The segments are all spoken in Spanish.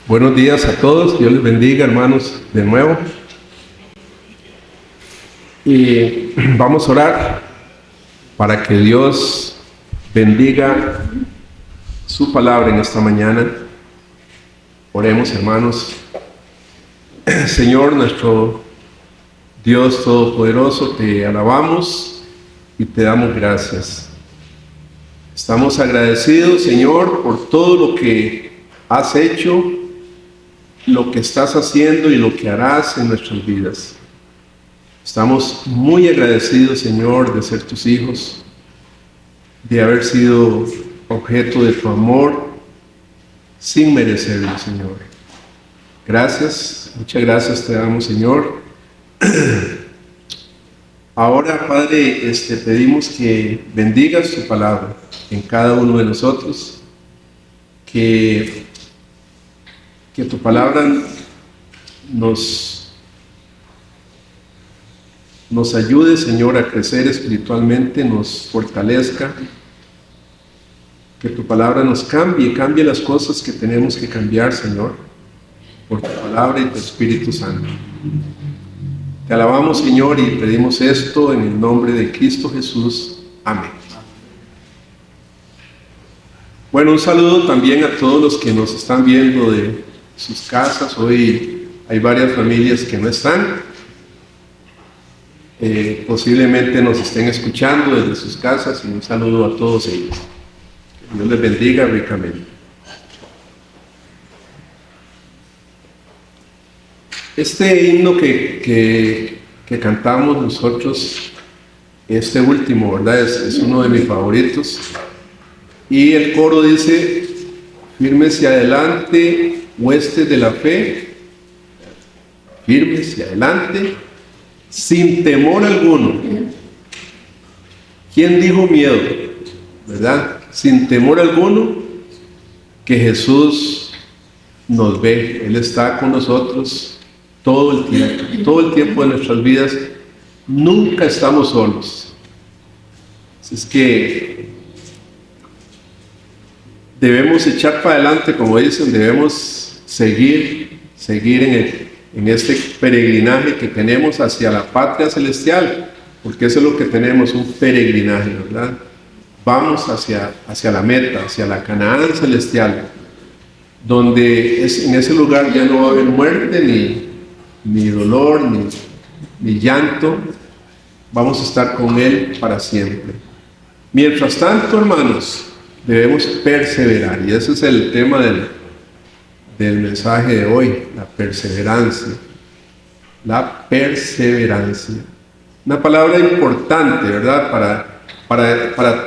Buenos días a todos, Dios les bendiga, hermanos, de nuevo. Y vamos a orar para que Dios bendiga su palabra en esta mañana. Oremos, hermanos. Señor, nuestro Dios Todopoderoso, te alabamos y te damos gracias. Estamos agradecidos, Señor, por todo lo que has hecho, lo que estás haciendo y lo que harás en nuestras vidas. Estamos muy agradecidos, Señor, de ser tus hijos, de haber sido objeto de tu amor sin merecerlo, Señor. Gracias, muchas gracias te damos, Señor. Ahora, Padre, pedimos que bendigas tu palabra en cada uno de nosotros, que tu palabra nos ayude, Señor, a crecer espiritualmente, nos fortalezca, que tu palabra nos cambie las cosas que tenemos que cambiar, Señor, por tu palabra y tu Espíritu Santo. Te alabamos, Señor, y pedimos esto en el nombre de Cristo Jesús. Amén. Bueno, un saludo también a todos los que nos están viendo de sus casas. Hoy hay varias familias que no están. Posiblemente nos estén escuchando desde sus casas, y un saludo a todos ellos. Que Dios les bendiga ricamente. Este himno que cantamos nosotros, este último, ¿verdad? Es uno de mis favoritos. Y el coro dice: firmes y adelante, huestes de la fe, firmes y adelante, sin temor alguno. ¿Quién dijo miedo? ¿Verdad? Sin temor alguno, que Jesús nos ve. Él está con nosotros todo el tiempo de nuestras vidas. Nunca estamos solos. Así es que debemos echar para adelante, como dicen, debemos seguir en este peregrinaje que tenemos hacia la patria celestial, porque eso es lo que tenemos, un peregrinaje, ¿verdad? Vamos hacia la meta, hacia la Canaán celestial, donde en ese lugar ya no va a haber muerte, ni dolor, ni llanto. Vamos a estar con Él para siempre. Mientras tanto, hermanos, debemos perseverar, y ese es el tema del mensaje de hoy, la perseverancia. La perseverancia. Una palabra importante, ¿verdad? Para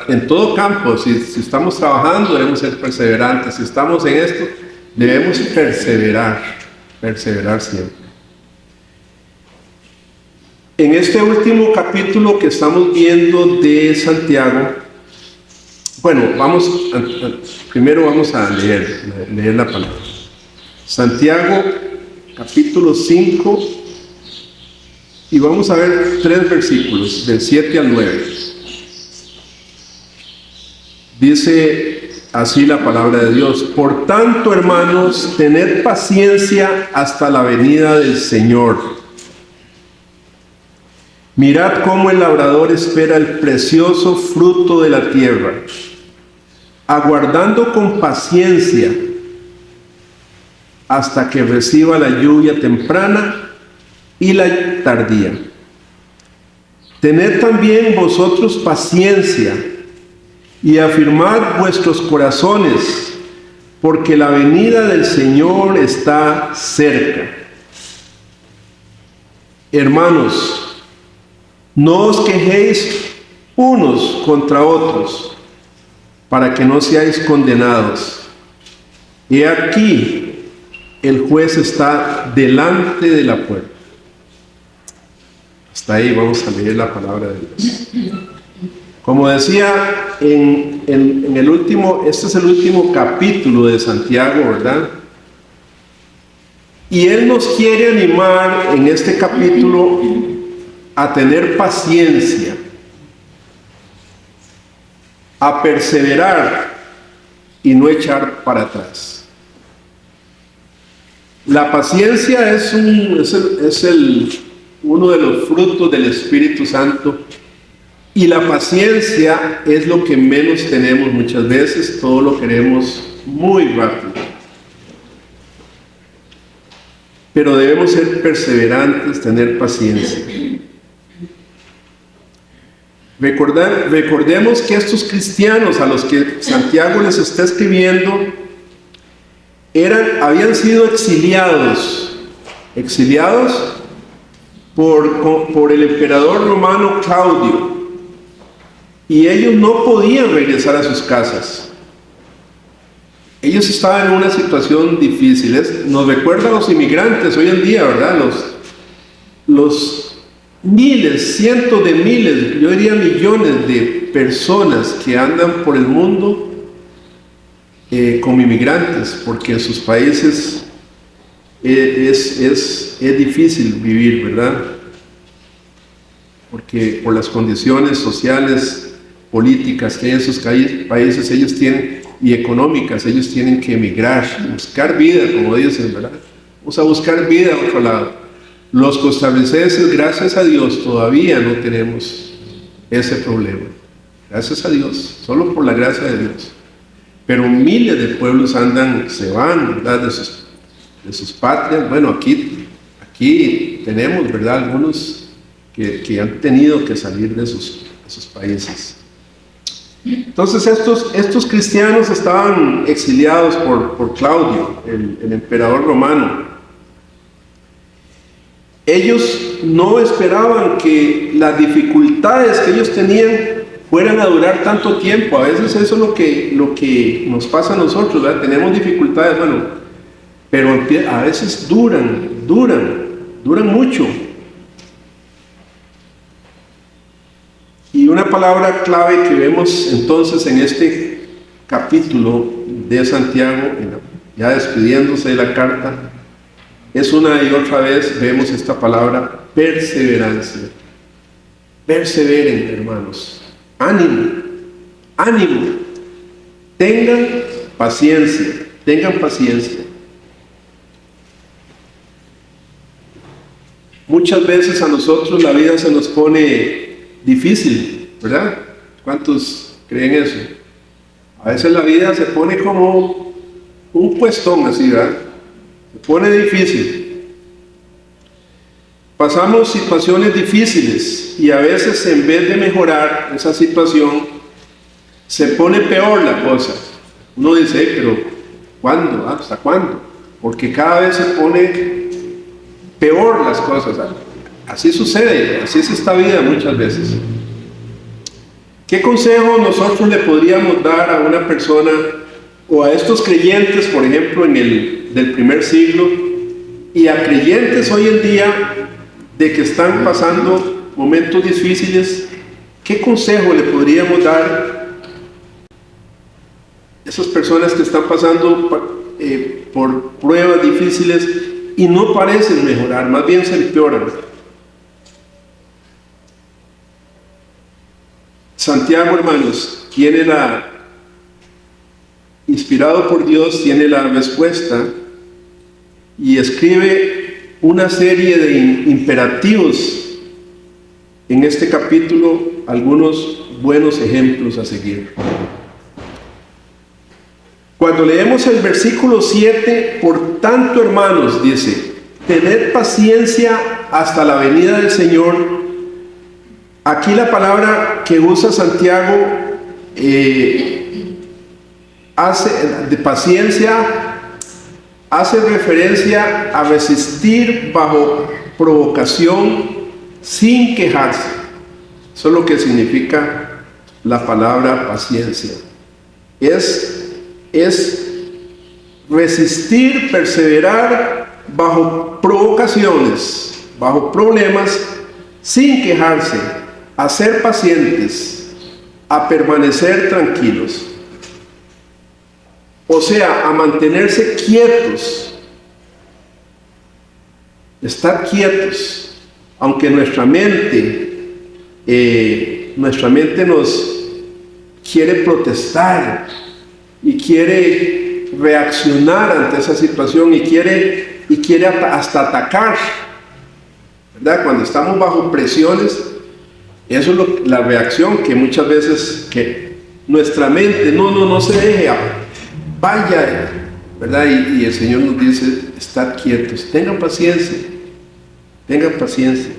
en todo campo, si estamos trabajando, debemos ser perseverantes. Si estamos en esto, debemos perseverar siempre. En este último capítulo que estamos viendo de Santiago, bueno, primero vamos a leer la palabra. Santiago, capítulo 5, y vamos a ver 3 versículos, del 7 al 9. Dice así la palabra de Dios: por tanto, hermanos, tened paciencia hasta la venida del Señor. Mirad cómo el labrador espera el precioso fruto de la tierra, aguardando con paciencia hasta que reciba la lluvia temprana y la tardía. Tened también vosotros paciencia y afirmad vuestros corazones, porque la venida del Señor está cerca. Hermanos, no os quejéis unos contra otros, para que no seáis condenados. He aquí, el juez está delante de la puerta. Hasta ahí vamos a leer la palabra de Dios. Como decía, en el último, este es el último capítulo de Santiago, ¿verdad? Y Él nos quiere animar en este capítulo a tener paciencia, a perseverar y no echar para atrás. La paciencia es uno de los frutos del Espíritu Santo, y la paciencia es lo que menos tenemos muchas veces. Todo lo queremos muy rápido. Pero debemos ser perseverantes, tener paciencia. Recordemos que estos cristianos a los que Santiago les está escribiendo habían sido exiliados por el emperador romano Claudio, y ellos no podían regresar a sus casas. Ellos estaban en una situación difícil. Nos recuerda a los inmigrantes hoy en día, ¿verdad? Los miles, cientos de miles, yo diría millones de personas que andan por el mundo como inmigrantes, porque en sus países es difícil vivir, ¿verdad? Porque por las condiciones sociales, políticas que hay en sus países ellos tienen, y económicas, ellos tienen que emigrar, buscar vida, como dicen, ¿verdad? Vamos a buscar vida a otro lado. Los costarricenses, gracias a Dios, todavía no tenemos ese problema. Gracias a Dios, solo por la gracia de Dios. Pero miles de pueblos se van, ¿verdad? De sus patrias. Bueno, aquí tenemos, ¿verdad? Algunos que han tenido que salir de sus países. Entonces estos cristianos estaban exiliados por Claudio, el emperador romano. Ellos no esperaban que las dificultades que ellos tenían fueran a durar tanto tiempo. A veces eso es lo que nos pasa a nosotros, ¿verdad? Tenemos dificultades, bueno, pero a veces duran mucho. Y una palabra clave que vemos entonces en este capítulo de Santiago, ya despidiéndose de la carta, es una y otra vez vemos esta palabra perseverancia. Perseveren, hermanos. Ánimo. Tengan paciencia. Muchas veces a nosotros la vida se nos pone difícil, ¿verdad? ¿Cuántos creen eso? A veces la vida se pone como un cuestón así, ¿verdad? Se pone difícil. Pasamos situaciones difíciles y a veces en vez de mejorar esa situación, se pone peor la cosa. Uno dice, pero ¿cuándo? ¿Hasta cuándo? Porque cada vez se pone peor las cosas, ¿verdad? Así sucede, así es esta vida muchas veces. ¿Qué consejo nosotros le podríamos dar a una persona o a estos creyentes, por ejemplo, del primer siglo, y a creyentes hoy en día de que están pasando momentos difíciles? ¿Qué consejo le podríamos dar a esas personas que están pasando por pruebas difíciles y no parecen mejorar, más bien se empeoran? Santiago, hermanos, inspirado por Dios, tiene la respuesta y escribe una serie de imperativos en este capítulo, algunos buenos ejemplos a seguir. Cuando leemos el versículo 7, por tanto, hermanos, dice, tened paciencia hasta la venida del Señor. Aquí la palabra que usa Santiago de paciencia hace referencia a resistir bajo provocación sin quejarse. Eso es lo que significa la palabra paciencia. Es resistir, perseverar bajo provocaciones, bajo problemas, sin quejarse, a ser pacientes, a permanecer tranquilos. O sea, a mantenerse quietos, estar quietos, aunque nuestra mente nos quiere protestar y quiere reaccionar ante esa situación y quiere y quiere hasta atacar, ¿verdad? Cuando estamos bajo presiones, eso es la reacción que muchas veces que nuestra mente, no se deje, vaya, ¿verdad? Y el Señor nos dice, estad quietos, tengan paciencia, tengan paciencia.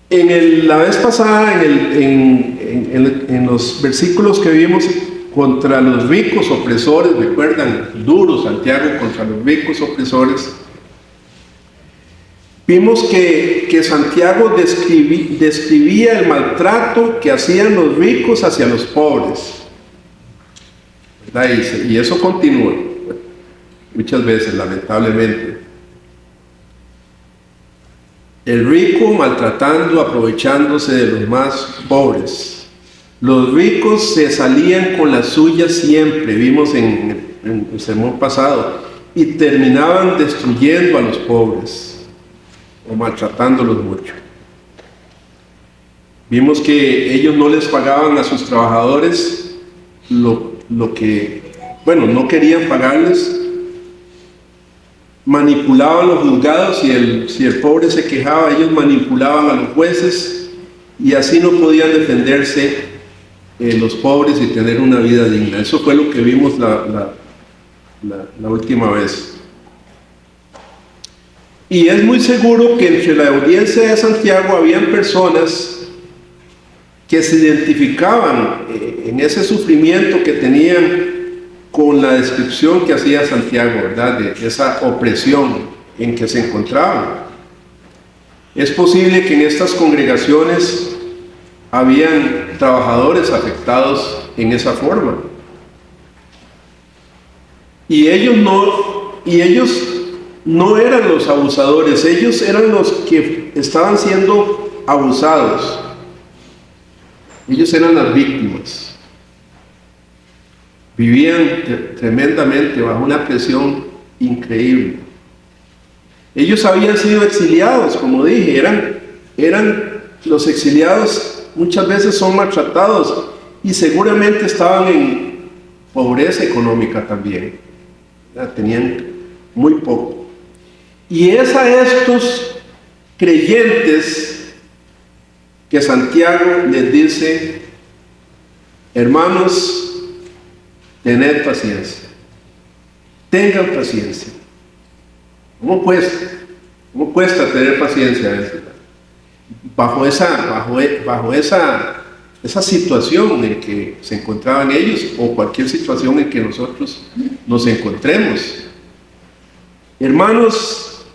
La vez pasada, en los versículos que vimos contra los ricos opresores, recuerdan, duro Santiago contra los ricos opresores, vimos que Santiago describía el maltrato que hacían los ricos hacia los pobres, ¿verdad? Y eso continúa muchas veces, lamentablemente. El rico maltratando, aprovechándose de los más pobres. Los ricos se salían con la suya siempre, vimos en el sermón pasado, y terminaban destruyendo a los pobres o maltratándolos mucho. Vimos que ellos no les pagaban a sus trabajadores lo que, no querían pagarles. Manipulaban los juzgados y si el pobre se quejaba, ellos manipulaban a los jueces y así no podían defenderse los pobres y tener una vida digna. Eso fue lo que vimos la última vez. Y es muy seguro que entre la audiencia de Santiago habían personas que se identificaban en ese sufrimiento que tenían con la descripción que hacía Santiago, ¿verdad? De esa opresión en que se encontraban. Es posible que en estas congregaciones habían trabajadores afectados en esa forma. Y ellos no eran los abusadores, ellos eran los que estaban siendo abusados. Ellos eran las víctimas. Vivían tremendamente bajo una presión increíble. Ellos habían sido exiliados, como dije, eran los exiliados, muchas veces son maltratados y seguramente estaban en pobreza económica también. Tenían muy poco. Y es a estos creyentes que Santiago les dice, hermanos, tened paciencia, tengan paciencia. ¿Cómo cuesta tener paciencia? Bajo esa situación en que se encontraban ellos o cualquier situación en que nosotros nos encontremos. Hermanos,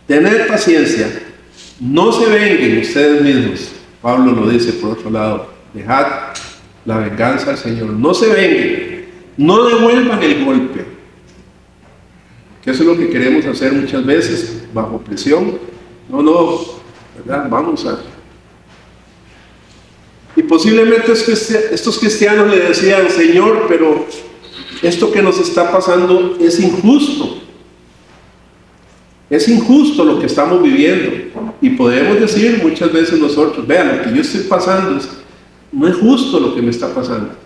tened paciencia, no se venguen ustedes mismos. Pablo lo dice por otro lado, dejad la venganza al Señor, no se venguen. No devuelvan el golpe, que eso es lo que queremos hacer muchas veces, bajo presión. ¿Verdad? Y posiblemente estos cristianos le decían, Señor, pero esto que nos está pasando es injusto. Es injusto lo que estamos viviendo. Y podemos decir muchas veces nosotros, vean, lo que yo estoy pasando, no es justo lo que me está pasando.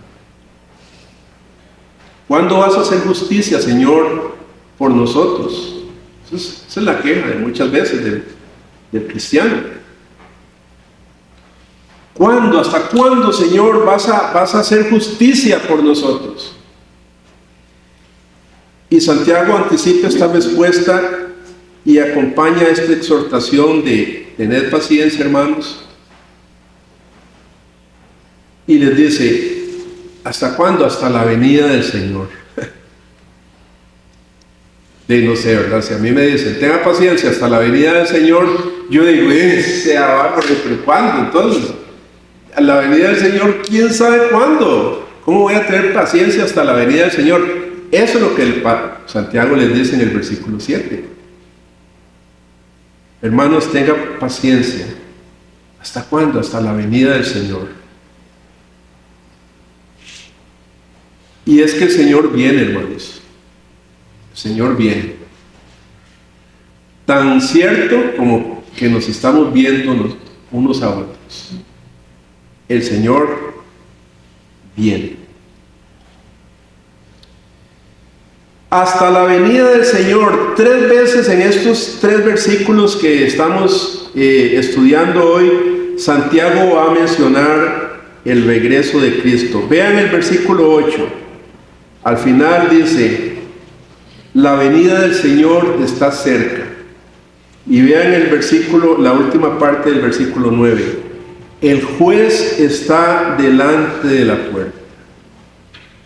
¿Cuándo vas a hacer justicia, Señor, por nosotros? Esa es la queja de muchas veces del cristiano. ¿Cuándo? ¿Hasta cuándo, Señor, vas a hacer justicia por nosotros? Y Santiago anticipa esta respuesta y acompaña esta exhortación de tener paciencia, hermanos. Y les dice, ¿hasta cuándo? Hasta la venida del Señor. No sé, ¿verdad? Si a mí me dicen, tenga paciencia hasta la venida del Señor, yo digo, pero ¿cuándo? Entonces, a la venida del Señor, ¿quién sabe cuándo? ¿Cómo voy a tener paciencia hasta la venida del Señor? Eso es lo que Santiago les dice en el versículo 7. Hermanos, tengan paciencia. ¿Hasta cuándo? Hasta la venida del Señor. Y es que el Señor viene, hermanos. El Señor viene. Tan cierto como que nos estamos viendo unos a otros. El Señor viene. hasta la venida del Señor. 3 veces en estos 3 versículos que estamos estudiando hoy, Santiago va a mencionar el regreso de Cristo. Vean el versículo 8. Al final dice, la venida del Señor está cerca. Y vean el versículo, la última parte del versículo 9. El juez está delante de la puerta.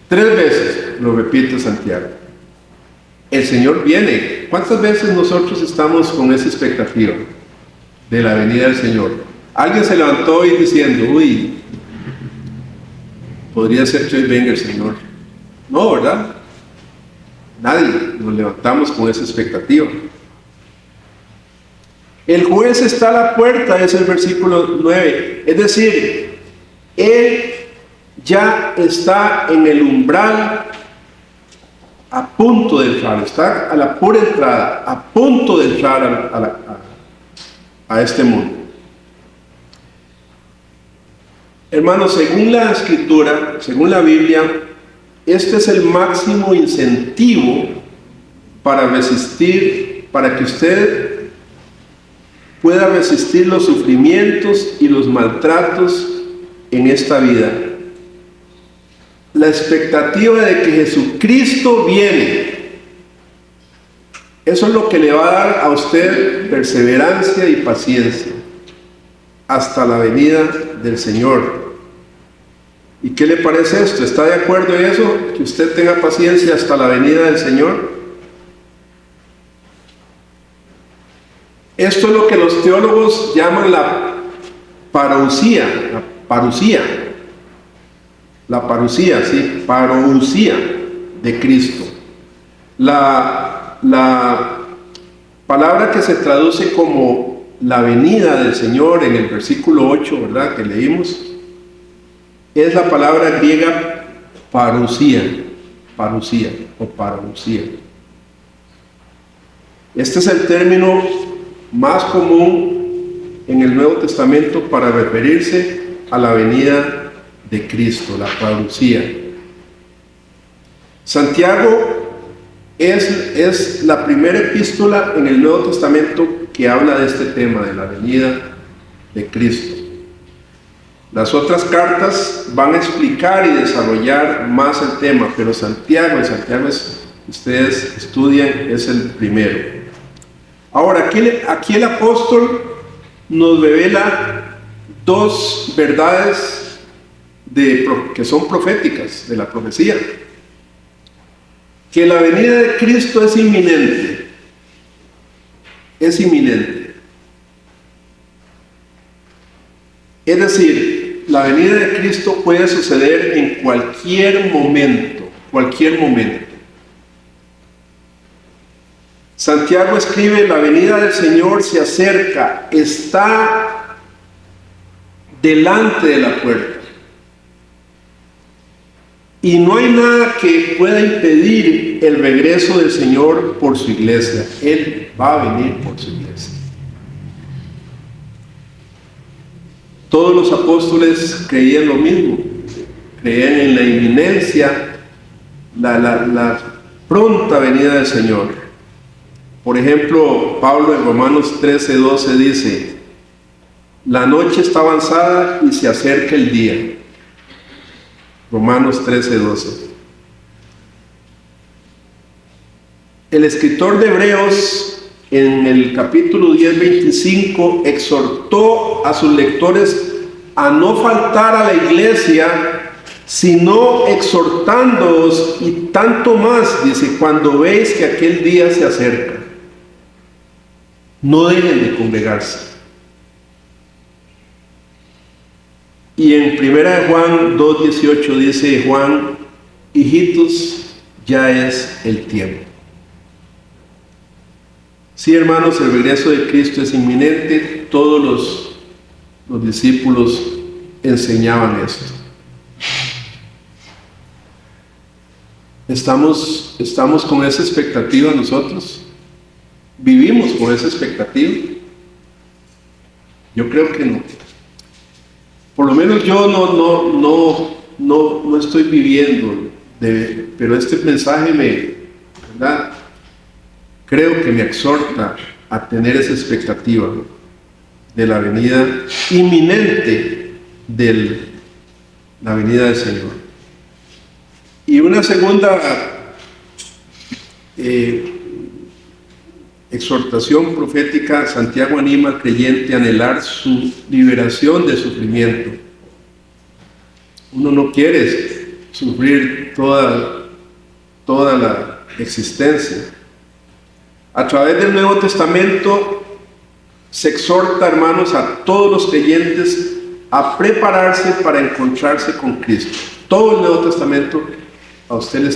3 veces lo repite Santiago. El Señor viene. ¿Cuántas veces nosotros estamos con esa expectativa de la venida del Señor? Alguien se levantó hoy diciendo, uy, podría ser que hoy venga el Señor. No, ¿verdad? Nadie nos levantamos con esa expectativa. El juez está a la puerta, es el versículo 9. Es decir, Él ya está en el umbral, a punto de entrar, está a la pura entrada, a punto de entrar a este mundo. Hermanos, según la Escritura, según la Biblia, este es el máximo incentivo para resistir, para que usted pueda resistir los sufrimientos y los maltratos en esta vida. La expectativa de que Jesucristo viene, eso es lo que le va a dar a usted perseverancia y paciencia hasta la venida del Señor. ¿Y qué le parece esto? ¿Está de acuerdo en eso? ¿Que usted tenga paciencia hasta la venida del Señor? Esto es lo que los teólogos llaman la parousia, de Cristo. La palabra que se traduce como la venida del Señor en el versículo 8, ¿verdad?, que leímos, es la palabra griega parousia. Este es el término más común en el Nuevo Testamento para referirse a la venida de Cristo, la parousia. Santiago es la primera epístola en el Nuevo Testamento que habla de este tema, de la venida de Cristo. Las otras cartas van a explicar y desarrollar más el tema, pero Santiago ustedes estudian, es el primero. Ahora, aquí el apóstol nos revela 2 verdades que son proféticas de la profecía. Que la venida de Cristo es inminente. Es inminente. Es decir, la venida de Cristo puede suceder en cualquier momento. Santiago escribe, la venida del Señor se acerca, está delante de la puerta. Y no hay nada que pueda impedir el regreso del Señor por su iglesia. Él va a venir por su iglesia. Todos los apóstoles creían lo mismo. Creían en la inminencia, la pronta venida del Señor. Por ejemplo, Pablo en Romanos 13:12 dice, la noche está avanzada y se acerca el día. Romanos 13:12. El escritor de Hebreos en el capítulo 10:25 exhortó a sus lectores a no faltar a la iglesia, sino exhortándoos, y tanto más, dice, cuando veis que aquel día se acerca. No dejen de congregarse. Y en 1 Juan 2:18 dice Juan, hijitos, ya es el tiempo. Sí, hermanos, el regreso de Cristo es inminente. Todos los discípulos enseñaban esto. ¿Estamos con esa expectativa nosotros? ¿Vivimos con esa expectativa? Yo creo que no. Por lo menos yo no estoy viviendo, pero este mensaje ¿verdad? Creo que me exhorta a tener esa expectativa de la venida inminente de la venida del Señor. Y una segunda exhortación profética: Santiago anima al creyente a anhelar su liberación de sufrimiento. Uno no quiere sufrir toda la existencia. A través del Nuevo Testamento se exhorta, hermanos, a todos los creyentes a prepararse para encontrarse con Cristo. Todo el Nuevo Testamento a usted le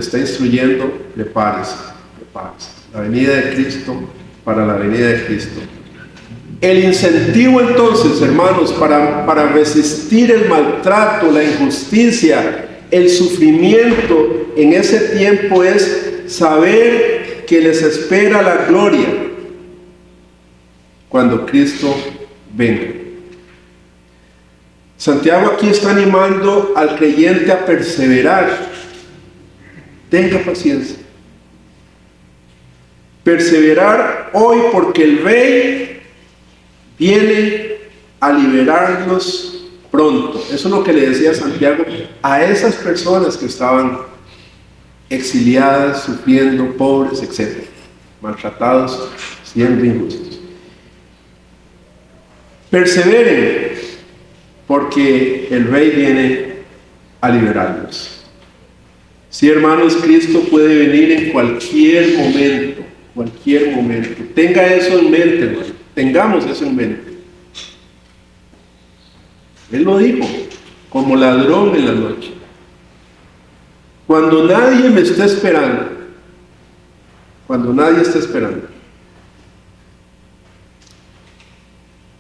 está instruyendo: prepárese. La venida de Cristo, para la venida de Cristo. El incentivo entonces, hermanos, para resistir el maltrato, la injusticia, el sufrimiento en ese tiempo es saber que les espera la gloria cuando Cristo venga. Santiago aquí está animando al creyente a perseverar. Tenga paciencia. Perseverar hoy, porque el Rey viene a liberarnos pronto. Eso es lo que le decía Santiago a esas personas que estaban exiliadas, sufriendo, pobres, etc., maltratados, siendo injustos. Perseveren, porque el Rey viene a liberarnos. Sí, hermanos, Cristo puede venir en cualquier momento. Tenga eso en mente, hermano. Tengamos eso en mente. Él lo dijo, como ladrón en la noche. Cuando nadie me está esperando. Cuando nadie está esperando.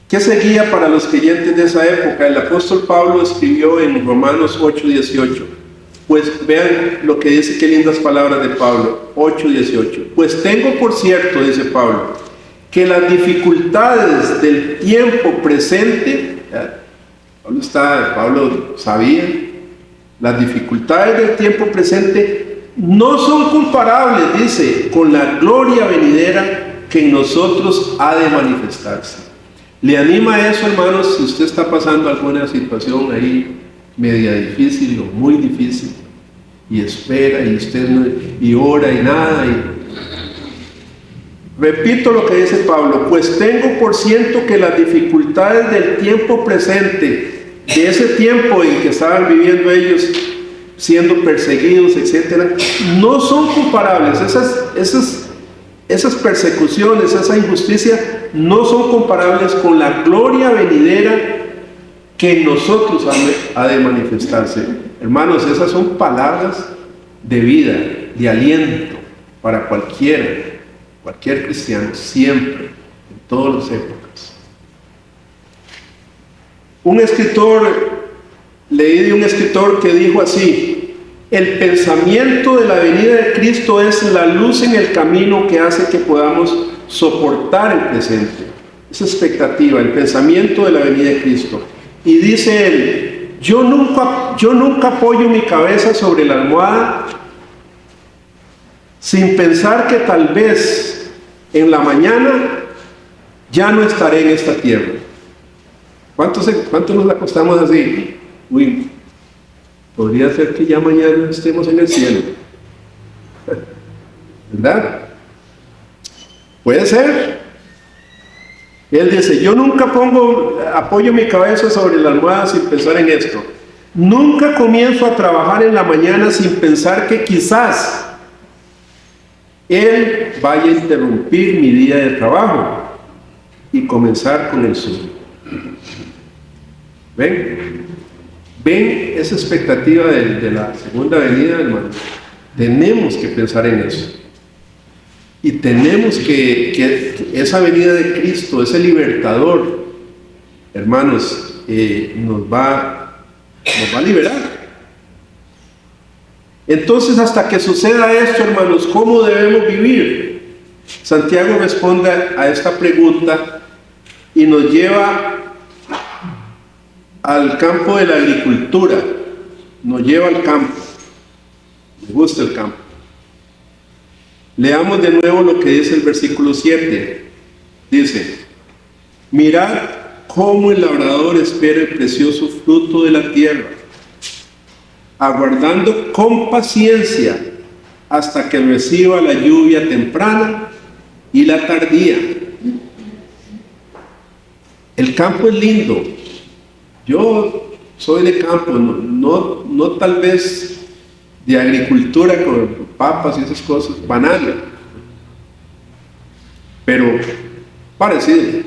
¿Qué seguía para los creyentes de esa época? El apóstol Pablo escribió en Romanos 8:18. Pues vean lo que dice, qué lindas palabras de Pablo, 8:18. Pues tengo por cierto, dice Pablo, que las dificultades del tiempo presente, Pablo sabía, las dificultades del tiempo presente no son comparables, dice, con la gloria venidera que en nosotros ha de manifestarse. Le anima a eso, hermanos, si usted está pasando alguna situación ahí media difícil o muy difícil, y espera, y usted y ora y nada, repito lo que dice Pablo: pues tengo por cierto que las dificultades del tiempo presente, de ese tiempo en que estaban viviendo ellos, siendo perseguidos, etcétera, no son comparables. Esas persecuciones, esa injusticia, no son comparables con la gloria venidera que en nosotros ha de manifestarse. Hermanos, esas son palabras de vida, de aliento para cualquier cristiano, siempre, en todas las épocas. Leí de un escritor que dijo así: el pensamiento de la venida de Cristo es la luz en el camino que hace que podamos soportar el presente. Esa expectativa, el pensamiento de la venida de Cristo. Y dice él: yo nunca apoyo mi cabeza sobre la almohada sin pensar que tal vez en la mañana ya no estaré en esta tierra. ¿Cuántos nos acostamos así? Uy, podría ser que ya mañana estemos en el cielo, ¿verdad? Puede ser. Él dice: yo nunca apoyo mi cabeza sobre la almohada sin pensar en esto. Nunca comienzo a trabajar en la mañana sin pensar que quizás Él vaya a interrumpir mi día de trabajo y comenzar con el suyo. ¿Ven esa expectativa de la segunda venida, hermanos? Tenemos que pensar en eso. Y tenemos que esa venida de Cristo, ese libertador, hermanos, nos va a liberar. Entonces, hasta que suceda esto, hermanos, ¿cómo debemos vivir? Santiago responde a esta pregunta y nos lleva al campo de la agricultura. Nos lleva al campo. Me gusta el campo. Leamos de nuevo lo que dice el versículo 7. Dice: mirad cómo el labrador espera el precioso fruto de la tierra, aguardando con paciencia hasta que reciba la lluvia temprana y la tardía. El campo es lindo. Yo soy de campo, no tal vez de agricultura con papas y esas cosas, banales, pero parecido.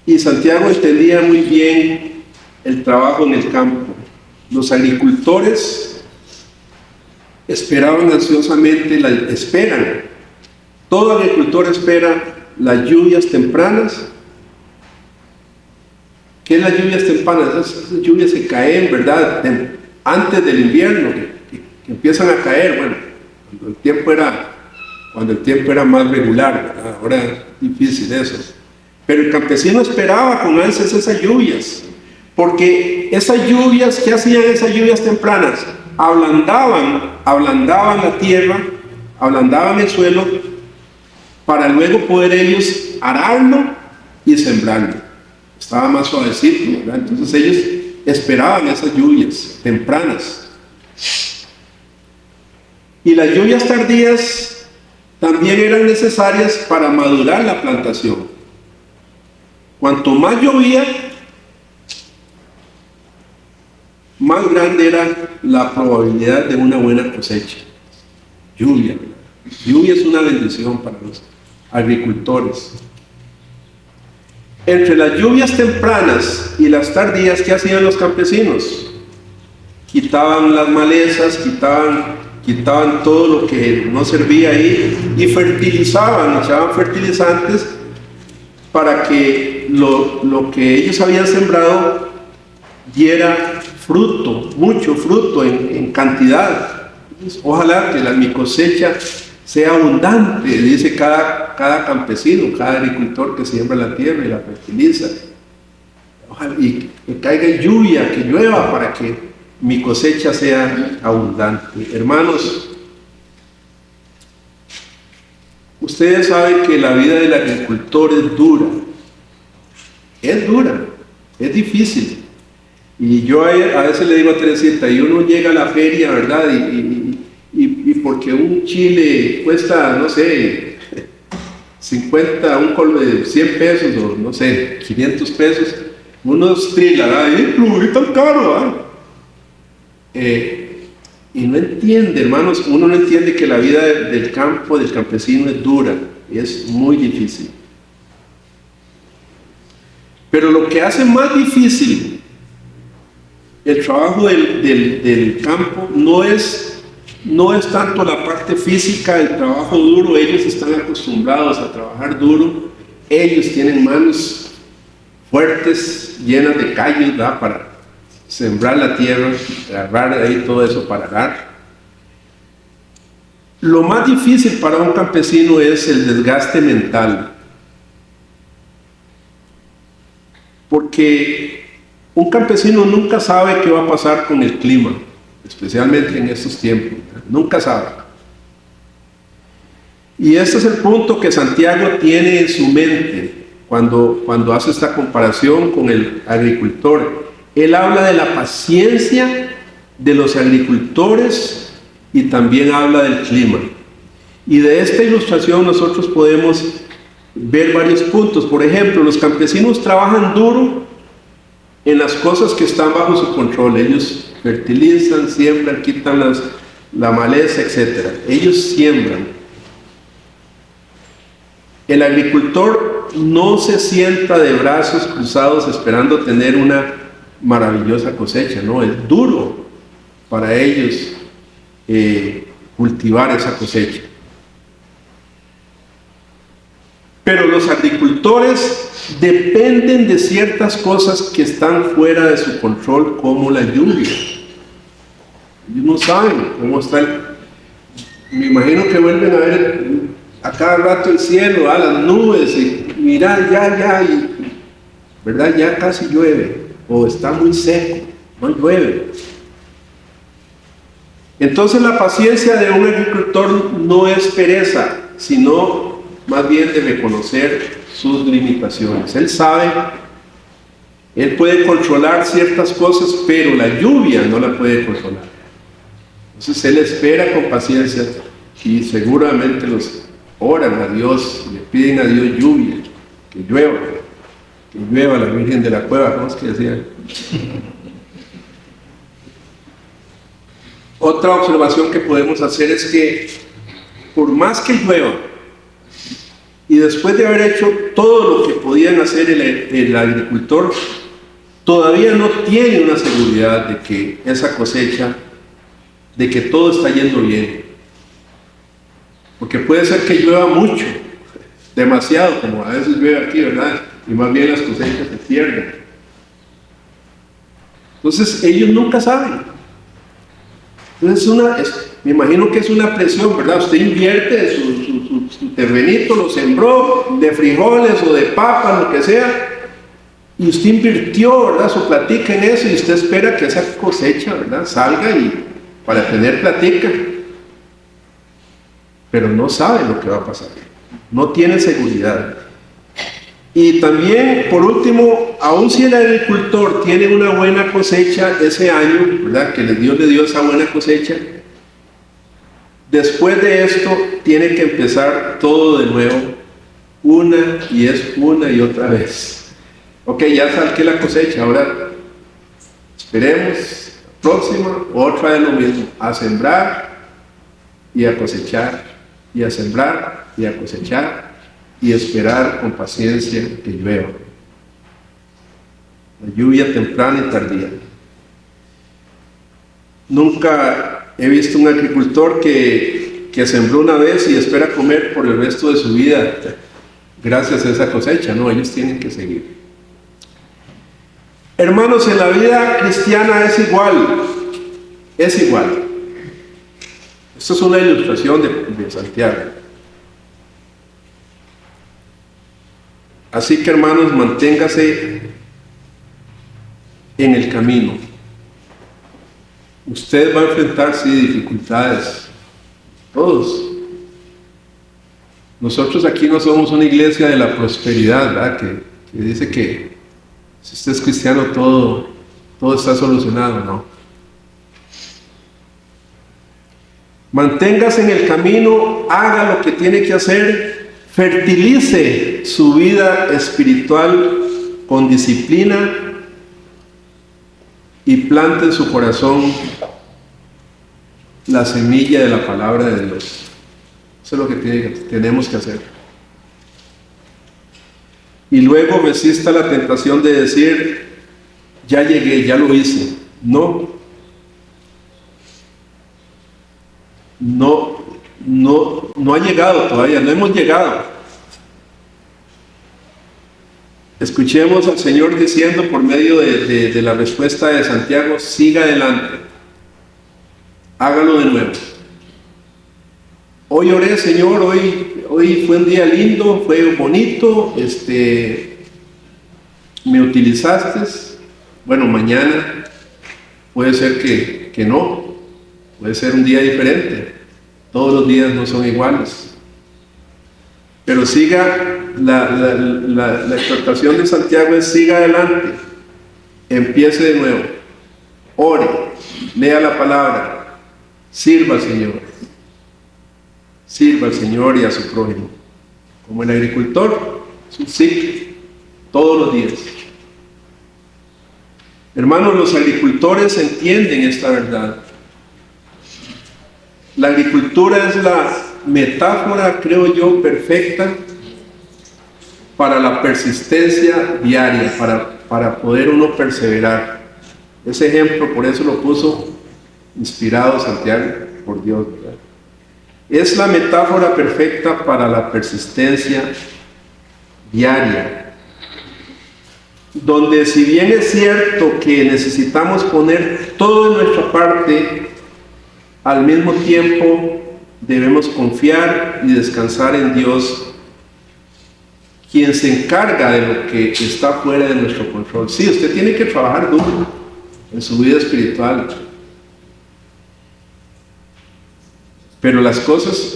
Y Santiago entendía muy bien el trabajo en el campo. Los agricultores esperaban ansiosamente, todo agricultor espera las lluvias tempranas. ¿Qué es las lluvias tempranas? Esas lluvias que caen, ¿verdad?, antes del invierno, que empiezan a caer, bueno, cuando el tiempo era más regular, ¿verdad? Ahora es difícil eso. Pero el campesino esperaba con ansias esas lluvias, porque esas lluvias, ¿qué hacían esas lluvias tempranas? Ablandaban la tierra, ablandaban el suelo, para luego poder ellos ararlo y sembrarlo. Estaba más suavecito, ¿verdad? Entonces ellos esperaban esas lluvias tempranas. Y las lluvias tardías también eran necesarias para madurar la plantación. Cuanto más llovía, más grande era la probabilidad de una buena cosecha. Lluvia, ¿verdad? Lluvia es una bendición para los agricultores. Entre las lluvias tempranas y las tardías, ¿qué hacían los campesinos? Quitaban las malezas, quitaban todo lo que no servía ahí y fertilizaban, echaban fertilizantes para que lo que ellos habían sembrado diera fruto, mucho fruto en cantidad. Entonces, ojalá que mi cosecha sea abundante, dice cada campesino, cada agricultor que siembra la tierra y la fertiliza. Ojalá, y que caiga lluvia, que llueva para que mi cosecha sea abundante. Hermanos, ustedes saben que la vida del agricultor es dura, es difícil. Y yo a veces le digo a Teresita, y uno llega a la feria, ¿verdad? Y porque un chile cuesta, no sé, 100 pesos o no sé, 500 pesos, uno estrila, ¿verdad? ¡Es tan caro! ¿Verdad? Y no entiende, hermanos, uno no entiende que la vida del campo, del campesino es dura, es muy difícil. Pero lo que hace más difícil el trabajo del campo no es tanto la parte física, el trabajo duro. Ellos están acostumbrados a trabajar duro, ellos tienen manos fuertes, llenas de callos, ¿verdad?, para sembrar la tierra, agarrar ahí todo eso para arar. Lo más difícil para un campesino es el desgaste mental, porque un campesino nunca sabe qué va a pasar con el clima, especialmente en estos tiempos, ¿verdad? Nunca sabe. Y este es el punto que Santiago tiene en su mente cuando hace esta comparación con el agricultor. Él habla de la paciencia de los agricultores y también habla del clima. Y de esta ilustración nosotros podemos ver varios puntos. Por ejemplo, los campesinos trabajan duro en las cosas que están bajo su control. Ellos fertilizan, siembran, quitan la maleza, etc. Ellos siembran. El agricultor no se sienta de brazos cruzados esperando tener una maravillosa cosecha, no, es duro para ellos cultivar esa cosecha. Pero los agricultores dependen de ciertas cosas que están fuera de su control, como la lluvia. Ellos no saben cómo está me imagino que vuelven a ver a cada rato el cielo, a las nubes, y mirar ¿verdad? Ya casi llueve, o está muy seco, no llueve. Entonces la paciencia de un agricultor no es pereza, sino más bien de reconocer sus limitaciones. Él sabe, él puede controlar ciertas cosas, pero la lluvia no la puede controlar. Entonces él espera con paciencia y seguramente los oran a Dios, le piden a Dios lluvia, que llueva la Virgen de la Cueva, ¿cómo es que decía? Otra observación que podemos hacer es que por más que llueva, y después de haber hecho todo lo que podían hacer el agricultor, todavía no tiene una seguridad de que esa cosecha, de que todo está yendo bien. Porque puede ser que llueva mucho, demasiado, como a veces llueve aquí, ¿verdad? Y más bien las cosechas se pierden. Entonces ellos nunca saben. Entonces me imagino que es una presión, ¿verdad? Usted invierte su terrenito, lo sembró de frijoles o de papas, lo que sea, y usted invirtió, ¿verdad?, su platica en eso, y usted espera que esa cosecha, ¿verdad?, salga y para tener platica, pero no sabe lo que va a pasar, no tiene seguridad. Y también, por último, aun si el agricultor tiene una buena cosecha ese año, ¿verdad?, que Dios le dio esa buena cosecha, después de esto tiene que empezar todo de nuevo, una y otra vez. Ok, ya saqué la cosecha, ahora esperemos, próxima, otra vez lo mismo, a sembrar y a cosechar, y a sembrar y a cosechar, y esperar con paciencia que llueva. La lluvia temprana y tardía. Nunca he visto un agricultor que sembró una vez y espera comer por el resto de su vida gracias a esa cosecha. No, ellos tienen que seguir. Hermanos, en la vida cristiana es igual. Es igual. Esto es una ilustración de Santiago. Así que, hermanos, manténgase en el camino. Usted va a enfrentar, sí, dificultades. Todos. Nosotros aquí no somos una iglesia de la prosperidad, ¿verdad? Que dice que si usted es cristiano todo está solucionado, ¿no? Manténgase en el camino, haga lo que tiene que hacer, fertilice su vida espiritual con disciplina y plante en su corazón la semilla de la palabra de Dios. Eso es lo que tenemos que hacer. Y luego resista la tentación de decir, ya llegué, ya lo hice. No ha llegado todavía, no hemos llegado. Escuchemos al Señor diciendo por medio de la respuesta de Santiago, siga adelante, hágalo de nuevo. Hoy oré, Señor, hoy fue un día lindo, fue bonito, me utilizaste. Bueno, mañana puede ser que no, puede ser un día diferente. Todos los días no son iguales. Pero siga, la exhortación de Santiago es siga adelante, empiece de nuevo, ore, lea la palabra, sirva al Señor y a su prójimo. Como el agricultor, es un ciclo, todos los días. Hermanos, los agricultores entienden esta verdad. La agricultura es la metáfora, creo yo, perfecta para la persistencia diaria, para poder uno perseverar. Ese ejemplo, por eso lo puso inspirado Santiago, por Dios, ¿verdad? Es la metáfora perfecta para la persistencia diaria, donde si bien es cierto que necesitamos poner todo de nuestra parte, al mismo tiempo debemos confiar y descansar en Dios, quien se encarga de lo que está fuera de nuestro control. Sí, usted tiene que trabajar duro en su vida espiritual, Pero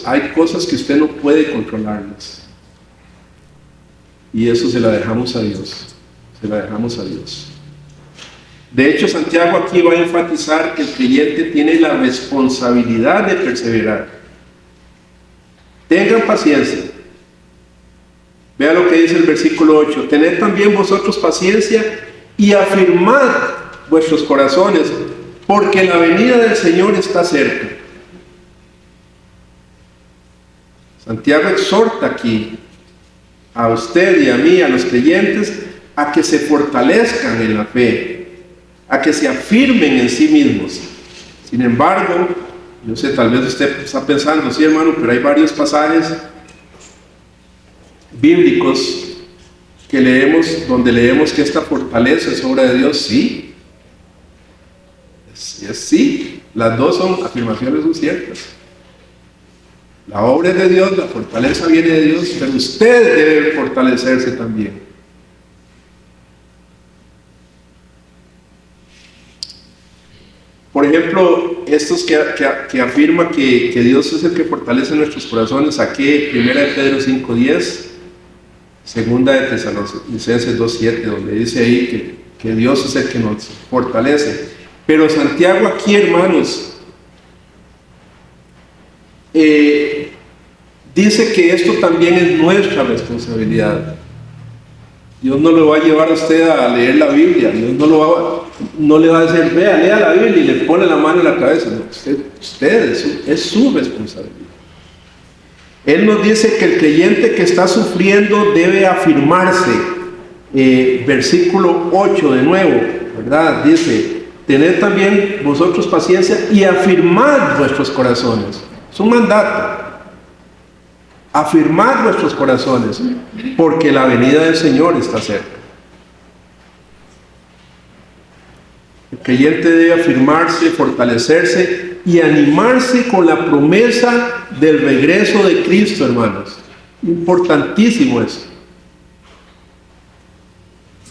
hay cosas que usted no puede controlarlas. Y eso se la dejamos a Dios. Se la dejamos a Dios. De hecho, Santiago aquí va a enfatizar que el creyente tiene la responsabilidad de perseverar. Tengan paciencia. Vea lo que dice el versículo 8. Tened también vosotros paciencia y afirmad vuestros corazones, porque la venida del Señor está cerca. Santiago exhorta aquí a usted y a mí, a los creyentes, a que se fortalezcan en la fe, a que se afirmen en sí mismos. Sin embargo, yo sé, tal vez usted está pensando, sí hermano, pero hay varios pasajes bíblicos que leemos, donde leemos que esta fortaleza es obra de Dios. Sí, sí, las dos afirmaciones son ciertas. La obra es de Dios, la fortaleza viene de Dios, pero usted debe fortalecerse también. Por ejemplo, estos que afirman que Dios es el que fortalece nuestros corazones, saqué 1 Pedro 5:10, 2 de Tesalonicenses 2:7, donde dice ahí que Dios es el que nos fortalece. Pero Santiago aquí, hermanos, dice que esto también es nuestra responsabilidad. Dios no lo va a llevar a usted a leer la Biblia. Dios no le va a decir, vea, lea la Biblia y le pone la mano en la cabeza. No, usted es su responsabilidad. Él nos dice que el creyente que está sufriendo debe afirmarse. Versículo 8 de nuevo, ¿verdad? Dice, tened también vosotros paciencia y afirmad vuestros corazones. Es un mandato. Afirmad vuestros corazones, porque la venida del Señor está cerca. El creyente debe afirmarse, fortalecerse y animarse con la promesa del regreso de Cristo, hermanos. Importantísimo eso.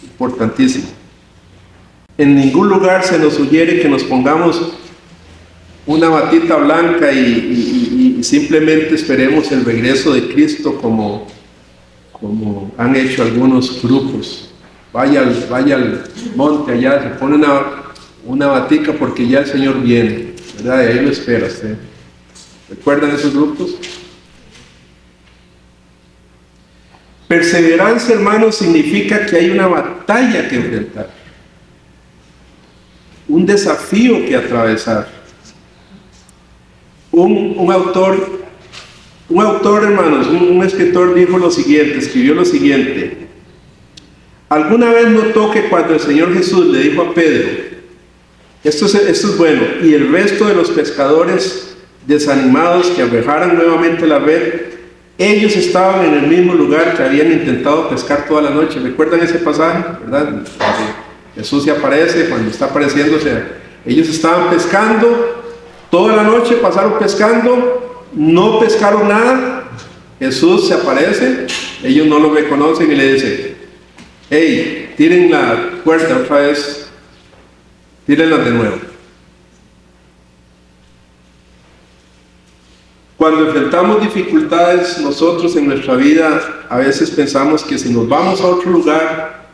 Importantísimo. En ningún lugar se nos sugiere que nos pongamos una batita blanca y simplemente esperemos el regreso de Cristo como han hecho algunos grupos. Vaya al monte allá, se pone una batica porque ya el Señor viene, ¿verdad? Y ahí lo espera usted. ¿Recuerdan esos grupos? Perseverancia, hermanos, significa que hay una batalla que enfrentar, un desafío que atravesar. Un autor, hermanos, un escritor escribió lo siguiente: alguna vez notó que cuando el Señor Jesús le dijo a Pedro, esto es bueno, y el resto de los pescadores desanimados que arrojaran nuevamente la red, ellos estaban en el mismo lugar que habían intentado pescar toda la noche. ¿Recuerdan ese pasaje? ¿Verdad? Jesús se aparece, cuando está apareciéndose, ellos estaban pescando. Toda la noche pasaron pescando, no pescaron nada. Jesús se aparece, ellos no lo reconocen y le dicen, hey, tiren la puerta otra vez, tírenla de nuevo. Cuando enfrentamos dificultades nosotros en nuestra vida, a veces pensamos que si nos vamos a otro lugar,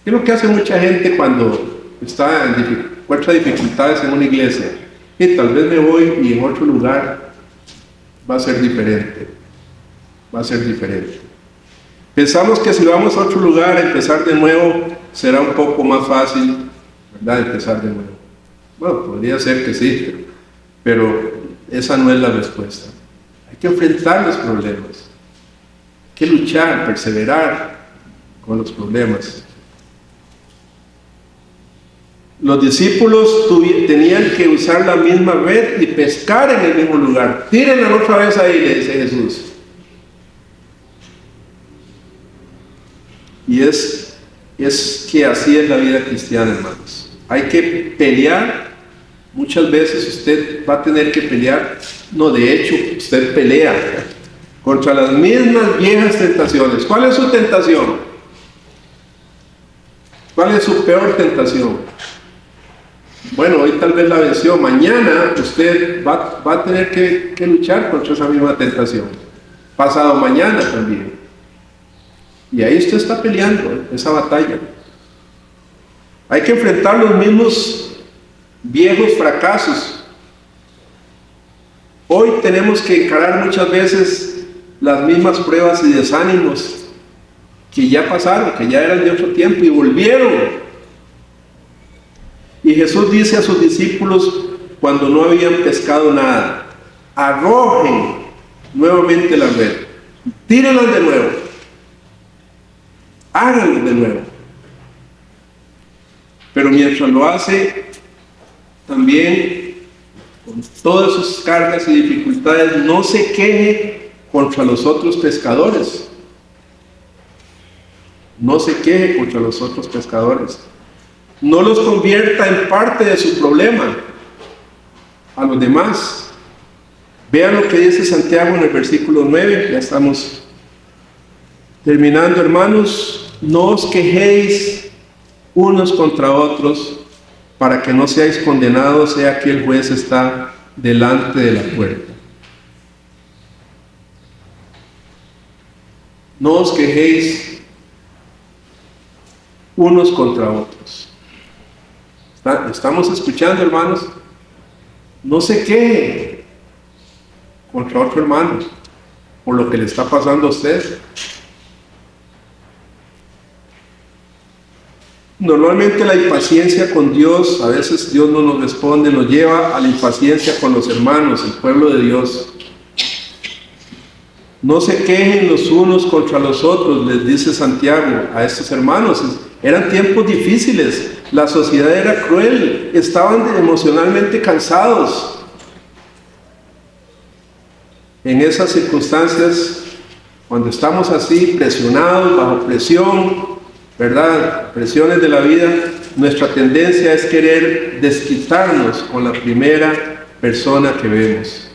¿qué es lo que hace mucha gente cuando encuentra dificultades en una iglesia? Y tal vez me voy y en otro lugar va a ser diferente. Va a ser diferente. Pensamos que si vamos a otro lugar a empezar de nuevo, será un poco más fácil, ¿verdad? Empezar de nuevo. Bueno, podría ser que sí, pero esa no es la respuesta. Hay que enfrentar los problemas. Hay que luchar, perseverar con los problemas. Los discípulos tenían que usar la misma red y pescar en el mismo lugar. Tírenla otra vez ahí, le dice Jesús. Y es que así es la vida cristiana, hermanos. Hay que pelear. Muchas veces usted va a tener que pelear. No, de hecho, usted pelea contra las mismas viejas tentaciones. ¿Cuál es su tentación? ¿Cuál es su peor tentación? Bueno, hoy tal vez la venció, mañana usted va a tener que luchar contra esa misma tentación. Pasado mañana también. Y ahí usted está peleando esa batalla. Hay que enfrentar los mismos viejos fracasos. Hoy tenemos que encarar muchas veces las mismas pruebas y desánimos que ya pasaron, que ya eran de otro tiempo y volvieron. Y Jesús dice a sus discípulos cuando no habían pescado nada: arrojen nuevamente la red, tírenlas de nuevo, háganlo de nuevo. Pero mientras lo hace, también con todas sus cargas y dificultades, no se queje contra los otros pescadores. No se queje contra los otros pescadores. No los convierta en parte de su problema a los demás. Vean lo que dice Santiago en el versículo 9. Ya estamos terminando, hermanos. No os quejéis unos contra otros, para que no seáis condenados, sea que el juez está delante de la puerta. No os quejéis unos contra otros. ¿Estamos escuchando, hermanos? No se queje contra otro hermano por lo que le está pasando a usted. Normalmente la impaciencia con Dios, a veces Dios no nos responde, nos lleva a la impaciencia con los hermanos, el pueblo de Dios. No se quejen los unos contra los otros, les dice Santiago a estos hermanos. Eran tiempos difíciles, la sociedad era cruel, estaban emocionalmente cansados. En esas circunstancias, cuando estamos así, presionados, bajo presión, ¿verdad? Presiones de la vida, nuestra tendencia es querer desquitarnos con la primera persona que vemos.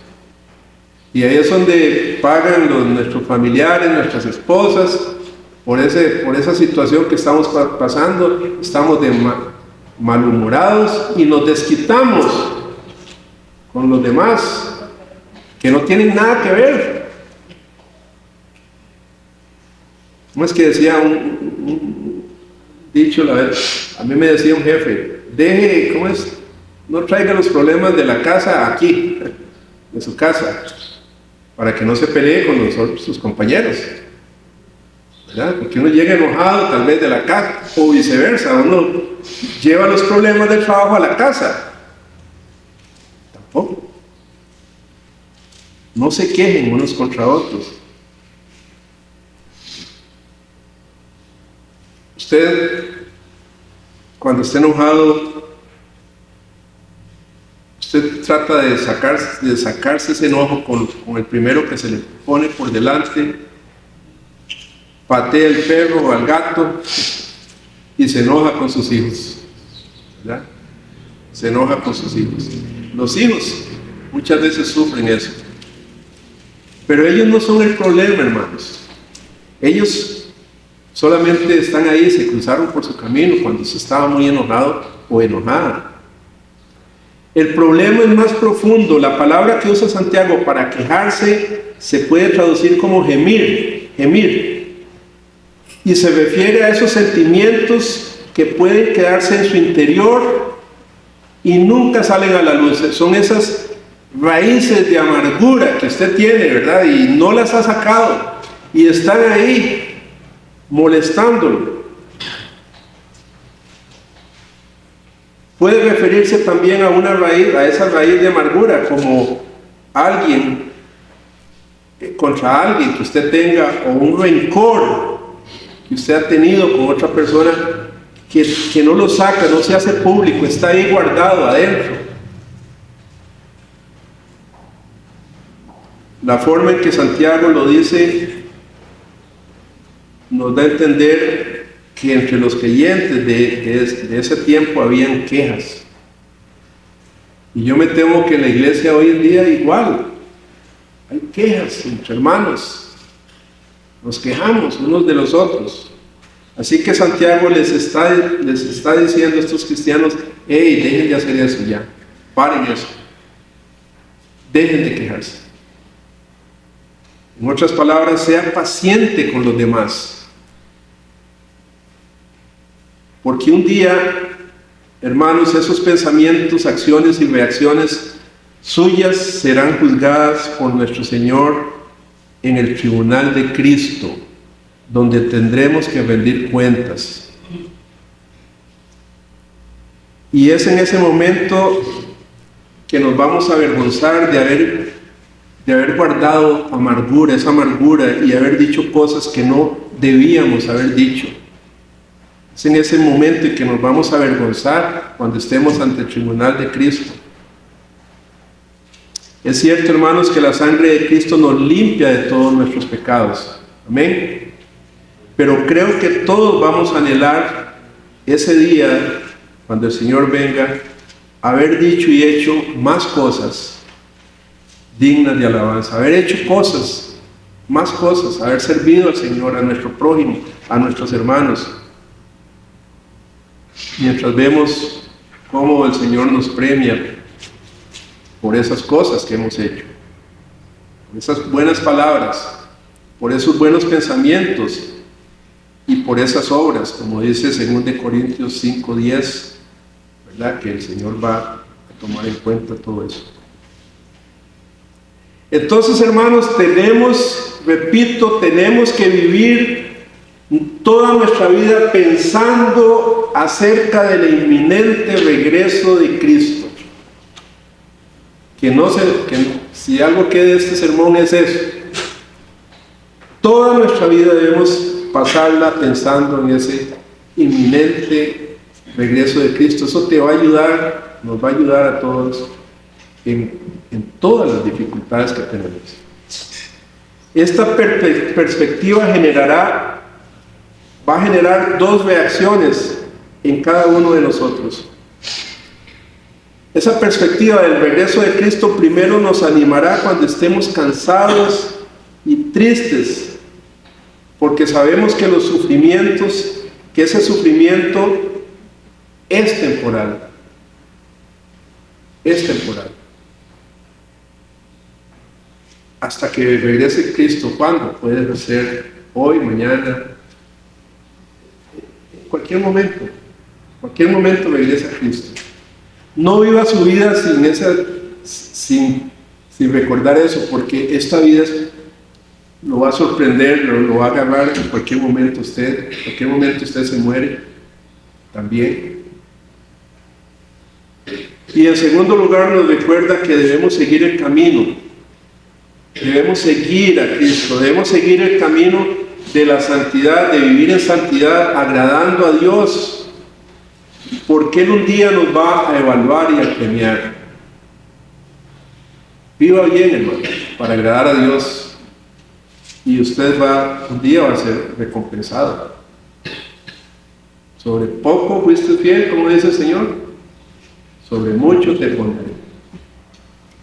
Y ahí es donde pagan nuestros familiares, nuestras esposas, por esa situación que estamos pasando. Estamos malhumorados y nos desquitamos con los demás que no tienen nada que ver. ¿Cómo es que decía un dicho? A mí me decía un jefe: no traiga los problemas de la casa aquí, de su casa, para que no se pelee con sus compañeros, ¿verdad? Porque uno llega enojado tal vez de la casa, o viceversa, uno lleva los problemas del trabajo a la casa. Tampoco. No se quejen unos contra otros. Usted, cuando esté enojado, usted trata de sacarse ese enojo con el primero que se le pone por delante, patea el perro o al gato y se enoja con sus hijos, ¿verdad? Se enoja con sus hijos. Los hijos muchas veces sufren eso, pero ellos no son el problema, hermanos. Ellos solamente están ahí, se cruzaron por su camino cuando se estaba muy enojado o enojada. El problema es más profundo. La palabra que usa Santiago para quejarse se puede traducir como gemir, y se refiere a esos sentimientos que pueden quedarse en su interior y nunca salen a la luz. Son esas raíces de amargura que usted tiene, ¿verdad? Y no las ha sacado y están ahí molestándolo. Puede referirse también a esa raíz de amargura, como alguien contra alguien que usted tenga, o un rencor que usted ha tenido con otra persona que no lo saca, no se hace público, está ahí guardado adentro. La forma en que Santiago lo dice nos da a entender que entre los creyentes de ese tiempo habían quejas. Y yo me temo que en la iglesia hoy en día igual. Hay quejas entre hermanos. Nos quejamos unos de los otros. Así que Santiago les está diciendo a estos cristianos: hey, dejen de hacer eso ya, paren eso, dejen de quejarse. En otras palabras, sea paciente con los demás. Porque un día, hermanos, esos pensamientos, acciones y reacciones suyas serán juzgadas por nuestro Señor en el tribunal de Cristo, donde tendremos que rendir cuentas. Y es en ese momento que nos vamos a avergonzar de haber guardado amargura, esa amargura, y haber dicho cosas que no debíamos haber dicho. Es en ese momento en que nos vamos a avergonzar cuando estemos ante el tribunal de Cristo. Es cierto, hermanos, que la sangre de Cristo nos limpia de todos nuestros pecados. Amén. Pero creo que todos vamos a anhelar ese día, cuando el Señor venga, haber dicho y hecho más cosas dignas de alabanza, haber hecho cosas, más cosas, haber servido al Señor, a nuestro prójimo, a nuestros hermanos. Mientras vemos cómo el Señor nos premia por esas cosas que hemos hecho, por esas buenas palabras, por esos buenos pensamientos y por esas obras, como dice 2 Corintios 5:10, ¿verdad? Que el Señor va a tomar en cuenta todo eso. Entonces, hermanos, tenemos que vivir toda nuestra vida pensando acerca del inminente regreso de Cristo. Si algo quede de este sermón es eso. Toda nuestra vida debemos pasarla pensando en ese inminente regreso de Cristo. Eso te va a ayudar, nos va a ayudar a todos en todas las dificultades que tenemos. Esta perspectiva va a generar dos reacciones en cada uno de nosotros. Esa perspectiva del regreso de Cristo primero nos animará cuando estemos cansados y tristes, porque sabemos que ese sufrimiento es temporal. Es temporal. Hasta que regrese Cristo, ¿cuándo? Puede ser hoy, mañana, en cualquier momento. En cualquier momento regresa Cristo. No viva su vida sin recordar eso, porque esta vida lo va a sorprender, lo va a agarrar en cualquier momento usted. En cualquier momento usted se muere también. Y en segundo lugar nos recuerda que debemos seguir el camino. Debemos seguir a Cristo, debemos seguir el camino de la santidad, de vivir en santidad, agradando a Dios, porque Él un día nos va a evaluar y a premiar. Viva bien, hermano, para agradar a Dios, y usted un día va a ser recompensado. Sobre poco fuiste fiel, como dice el Señor, sobre mucho te pondré.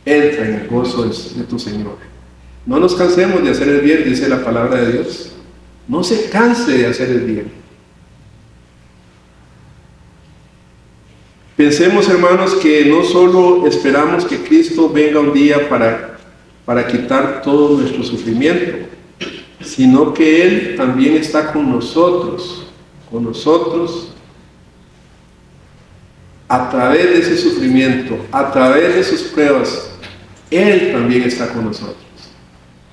Entra en el gozo de tu Señor. No nos cansemos de hacer el bien, dice la palabra de Dios. No se canse de hacer el bien. Pensemos, hermanos, que no solo esperamos que Cristo venga un día para quitar todo nuestro sufrimiento, sino que Él también está con nosotros a través de ese sufrimiento, a través de sus pruebas. Él también está con nosotros.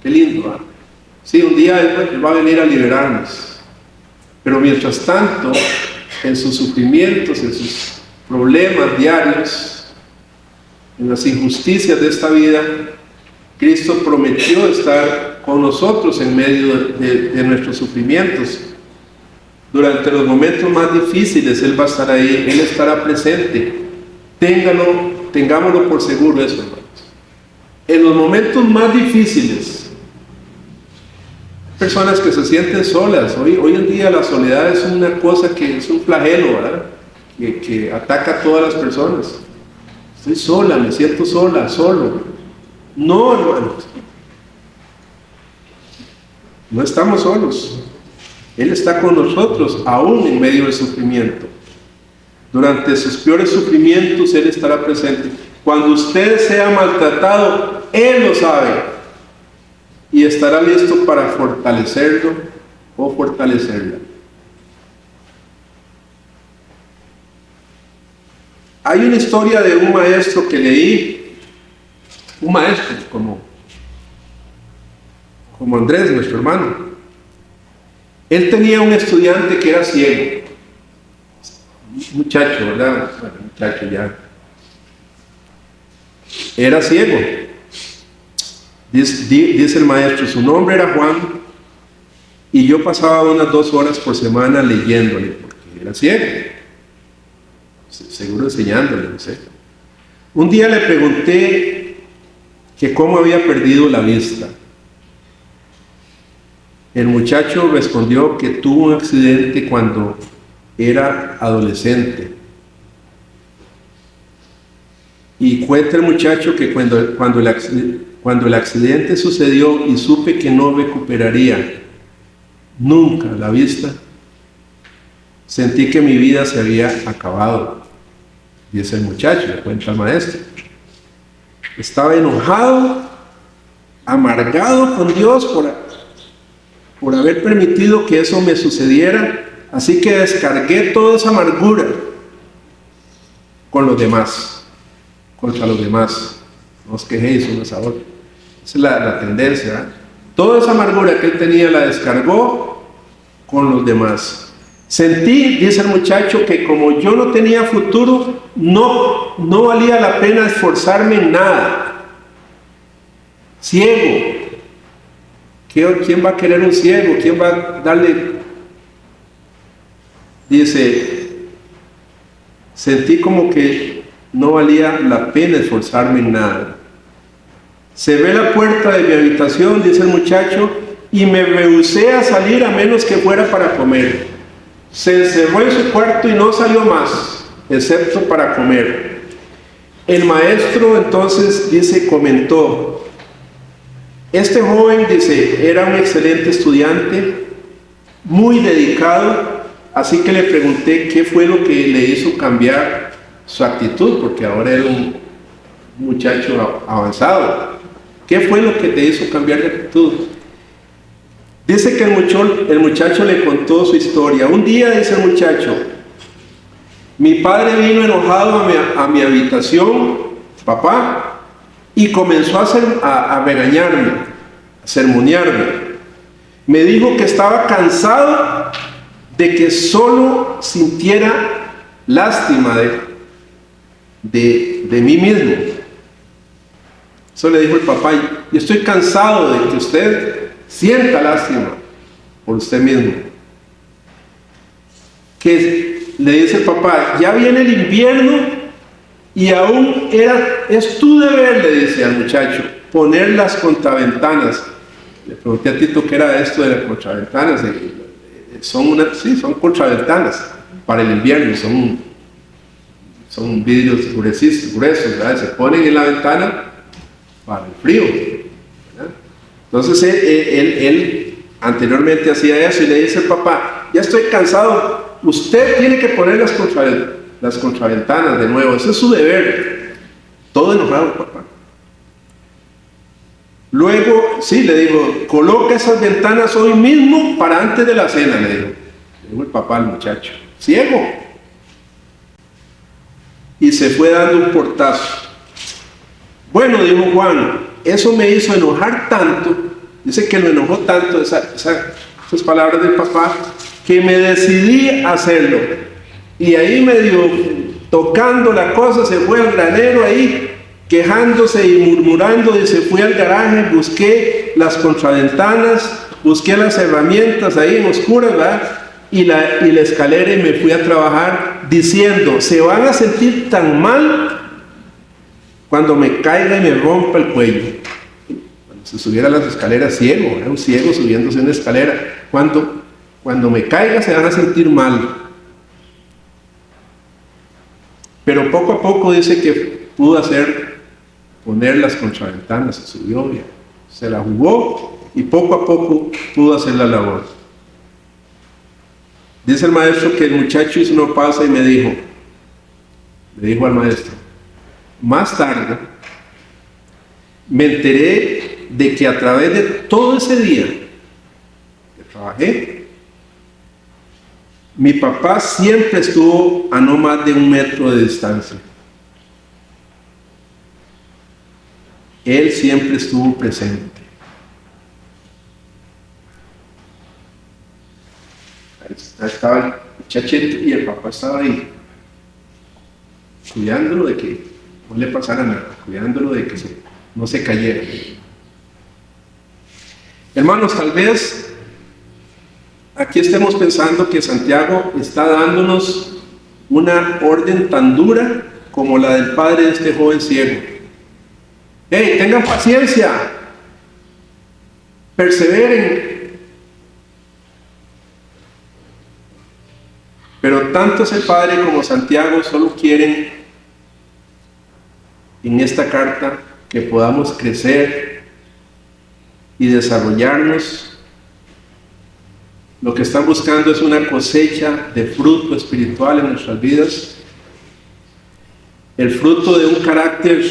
Qué lindo, ¿eh? Sí, un día Él va a venir a liberarnos, pero mientras tanto, en sus sufrimientos, en sus problemas diarios, en las injusticias de esta vida, Cristo prometió estar con nosotros en medio de nuestros sufrimientos. Durante los momentos más difíciles Él va a estar ahí, Él estará presente. Tengámoslo por seguro eso, hermanos. En los momentos más difíciles, personas que se sienten solas. Hoy en día la soledad es una cosa que es un flagelo, ¿verdad? Que ataca a todas las personas. Estoy sola, me siento sola, solo. No, hermanos. No estamos solos. Él está con nosotros, aún en medio del sufrimiento. Durante sus peores sufrimientos, Él estará presente. Cuando usted sea maltratado, Él lo sabe y estará listo para fortalecerlo o fortalecerla. Hay una historia de un maestro que leí, un maestro como Andrés, nuestro hermano. Él tenía un estudiante que era ciego, un muchacho, ¿verdad? Bueno, muchacho ya. Era ciego. Dice el maestro, su nombre era Juan, y yo pasaba unas 2 horas por semana leyéndole, porque era ciego. Seguro enseñándole, no sé. Un día le pregunté que cómo había perdido la vista. El muchacho respondió que tuvo un accidente cuando era adolescente. Y cuenta el muchacho que cuando el accidente sucedió y supe que no recuperaría nunca la vista, sentí que mi vida se había acabado. Dice el muchacho, le cuenta al maestro. Estaba enojado, amargado con Dios por haber permitido que eso me sucediera, así que descargué toda esa amargura con los demás, contra los demás. No os quejéis unos a otros. Esa es la tendencia, ¿verdad? Toda esa amargura que él tenía la descargó con los demás. Sentí, dice el muchacho, que como yo no tenía futuro, no valía la pena esforzarme en nada. Ciego. ¿Quién va a querer un ciego? ¿Quién va a darle? Dice, sentí como que no valía la pena esforzarme en nada. Cerré la puerta de mi habitación, dice el muchacho, y me rehusé a salir a menos que fuera para comer. Se encerró en su cuarto y no salió más, excepto para comer. El maestro entonces, dice, comentó, este joven, dice, era un excelente estudiante, muy dedicado, así que le pregunté qué fue lo que le hizo cambiar su actitud, porque ahora era un muchacho avanzado. ¿Qué fue lo que te hizo cambiar de actitud? Dice que el muchacho le contó su historia. Un día, dice el muchacho, mi padre vino enojado a mi habitación, papá, y comenzó a regañarme, a sermonearme. Me dijo que estaba cansado de que solo sintiera lástima de mí mismo. Eso le dijo el papá, y estoy cansado de que usted sienta lástima por usted mismo. Que le dice el papá, ya viene el invierno y aún es tu deber, le dice al muchacho, poner las contraventanas. Le pregunté a Tito qué era esto de las contraventanas. Son contraventanas para el invierno, son vidrios gruesos, ¿verdad? Se ponen en la ventana para el frío, ¿verdad? Entonces él anteriormente hacía eso y le dice al papá, ya estoy cansado, usted tiene que poner las contraventanas de nuevo, ese es su deber. Todo enojado, papá. Luego, sí, le digo, coloca esas ventanas hoy mismo para antes de la cena, le dijo el papá al muchacho, ciego. Y se fue dando un portazo. Bueno, dijo Juan, eso me hizo enojar tanto, dice que lo enojó tanto esas palabras del papá, que me decidí a hacerlo. Y ahí medio tocando la cosa, se fue al granero ahí, quejándose y murmurando, y se fue al garaje, busqué las contraventanas, busqué las herramientas ahí en oscuras, ¿verdad? Y la escalera, y me fui a trabajar diciendo, se van a sentir tan mal cuando me caiga y me rompa el cuello. Cuando se subiera a las escaleras ciego, era un ciego subiéndose una escalera. Cuando me caiga se van a sentir mal. Pero poco a poco dice que pudo poner las contraventanas, se subió, se la jugó y poco a poco pudo hacer la labor. Dice el maestro que el muchacho hizo una pausa y me dijo, le dijo al maestro. Más tarde, me enteré de que a través de todo ese día que trabajé, mi papá siempre estuvo a no más de 1 metro de distancia. Él siempre estuvo presente. Ahí estaba el muchachito y el papá estaba ahí, cuidándolo de que no le pasara nada, cuidándolo de que no se cayera. Hermanos, tal vez aquí estemos pensando que Santiago está dándonos una orden tan dura como la del padre de este joven ciego. ¡Hey, tengan paciencia! ¡Perseveren! Pero tanto el padre como Santiago solo quieren en esta carta que podamos crecer y desarrollarnos. Lo que están buscando es una cosecha de fruto espiritual en nuestras vidas, el fruto de un carácter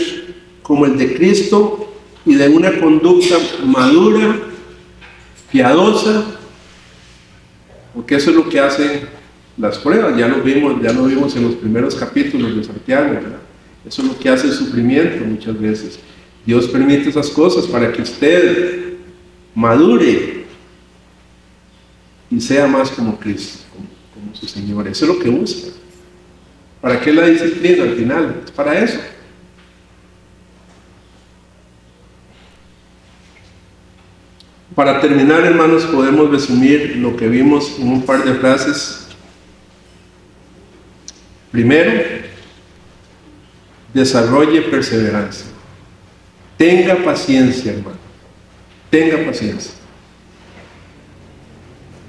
como el de Cristo y de una conducta madura, piadosa, porque eso es lo que hacen las pruebas. Ya lo vimos en los primeros capítulos de Santiago, ¿verdad? Eso es lo que hace el sufrimiento muchas veces. Dios permite esas cosas para que usted madure y sea más como Cristo, como su Señor. Eso es lo que busca. ¿Para qué la disciplina al final? Es para eso. Para terminar, hermanos, podemos resumir lo que vimos en un par de frases. Primero, desarrolle perseverancia. Tenga paciencia, hermano. Tenga paciencia.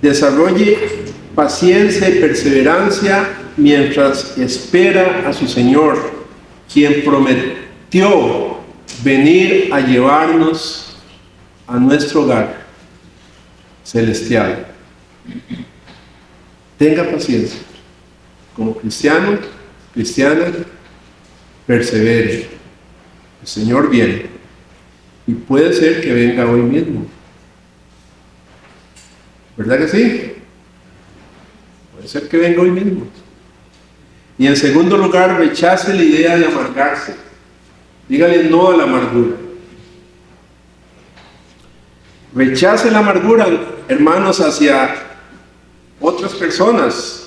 Desarrolle paciencia y perseverancia mientras espera a su Señor, quien prometió venir a llevarnos a nuestro hogar celestial. Tenga paciencia. Como cristiano, cristiana, persevere. El Señor viene. Y puede ser que venga hoy mismo. ¿Verdad que sí? Puede ser que venga hoy mismo. Y en segundo lugar, rechace la idea de amargarse. Dígale no a la amargura. Rechace la amargura, hermanos, hacia otras personas.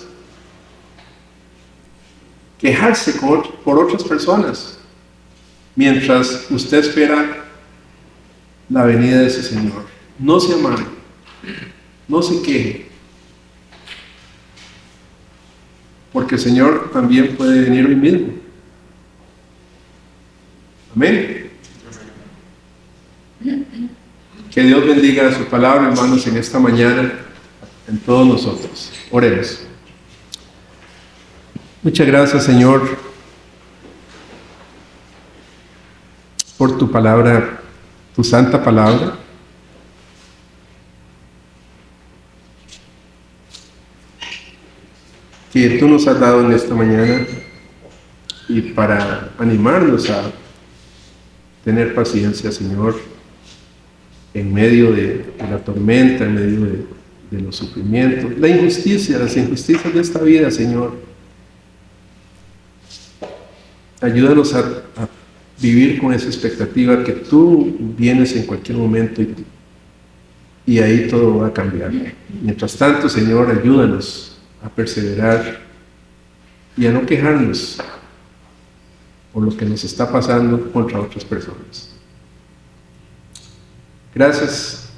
Quejarse por otras personas mientras usted espera la venida de ese Señor. No se amargue, no se queje, porque el Señor también puede venir hoy mismo. Amén. Que Dios bendiga su palabra, hermanos, en esta mañana, en todos nosotros. Oremos. Muchas gracias, Señor, por tu palabra, tu santa palabra. Que tú nos has dado en esta mañana y para animarnos a tener paciencia, Señor, en medio de la tormenta, en medio de los sufrimientos, la injusticia, las injusticias de esta vida, Señor. Ayúdanos a vivir con esa expectativa que tú vienes en cualquier momento y ahí todo va a cambiar. Mientras tanto, Señor, ayúdanos a perseverar y a no quejarnos por lo que nos está pasando contra otras personas. Gracias,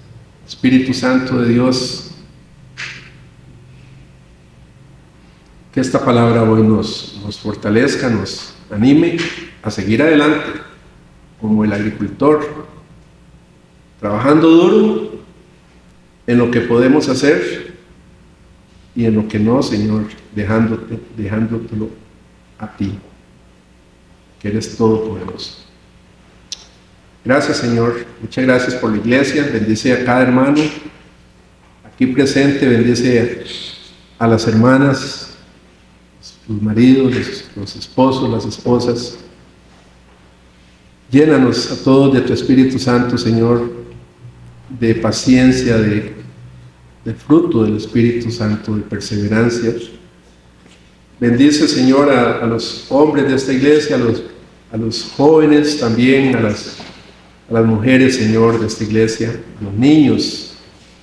Espíritu Santo de Dios, que esta palabra hoy nos fortalezca, nos anime a seguir adelante como el agricultor, trabajando duro en lo que podemos hacer y en lo que no, Señor, dejándotelo a ti, que eres todopoderoso. Gracias, Señor. Muchas gracias por la iglesia. Bendice a cada hermano aquí presente. Bendice a las hermanas, los maridos, los esposos, las esposas. Llénanos a todos de tu Espíritu Santo, Señor, de paciencia, de fruto del Espíritu Santo, de perseverancia. Bendice, Señor, a los hombres de esta iglesia, a los jóvenes también, a las mujeres, Señor, de esta iglesia, a los niños.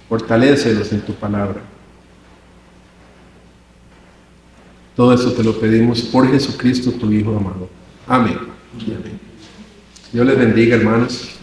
Fortalécelos en tu palabra. Todo eso te lo pedimos por Jesucristo, tu Hijo amado. Amén. Amén. Dios les bendiga, hermanos.